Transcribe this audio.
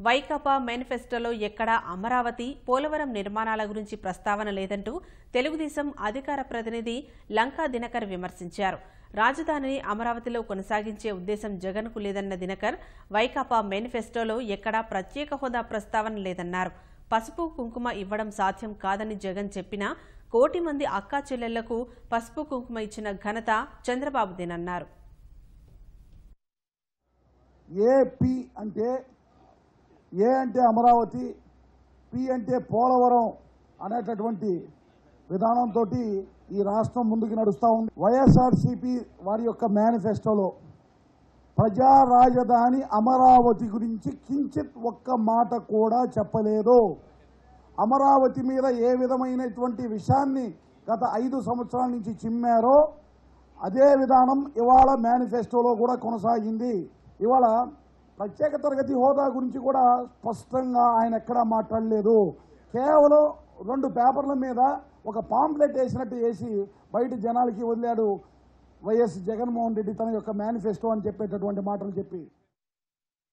వైకాపా మేనిఫెస్టోలో ఎక్కడా అమరావతి, పోలవరం నిర్మాణాల గురించి ప్రస్తావన లేదంటూ తెలుగుదేశం అధికార ప్రతినిధి లంకా దినకర్ విమర్శించారు. రాజధానిని అమరావతిలో కొనసాగించే ఉద్దేశం జగన్కు లేదన్న దినకర్, వైకాపా మేనిఫెస్టోలో ఎక్కడా ప్రత్యేక హోదా ప్రస్తావన లేదన్నారు. పసుపు కుంకుమ ఇవ్వడం సాధ్యం కాదని జగన్ చెప్పినా 1 కోటి మంది అక్కా చెల్లెళ్లకు పసుపు కుంకుమ ఇచ్చిన ఘనత చంద్రబాబుదేనన్నారు. ఏపీ అంటే ఏ అంటే అమరావతి, పి అంటే పోలవరం అనేటటువంటి విధానంతో ఈ రాష్ట్రం ముందుకు నడుస్తూ ఉంది. వైఎస్ఆర్సీపీ వారి యొక్క మేనిఫెస్టోలో ప్రజా రాజధాని అమరావతి గురించి కించిత్ ఒక్క మాట కూడా చెప్పలేదు. అమరావతి మీద ఏ విధమైనటువంటి విషయాన్ని గత 5 సంవత్సరాల నుంచి చిమ్మారో అదే విధానం ఇవాళ మేనిఫెస్టోలో కూడా కొనసాగింది. ఇవాళ ప్రత్యేక తరగతి హోదా గురించి కూడా స్పష్టంగా ఆయన ఎక్కడా మాట్లాడలేదు. కేవలం 2 పేపర్ల మీద ఒక పాంప్లెట్ వేసినట్టు వేసి బయట జనాలకి వదిలాడు వైఎస్ జగన్మోహన్ రెడ్డి తన యొక్క మేనిఫెస్టో అని చెప్పేటటువంటి మాటలు చెప్పి.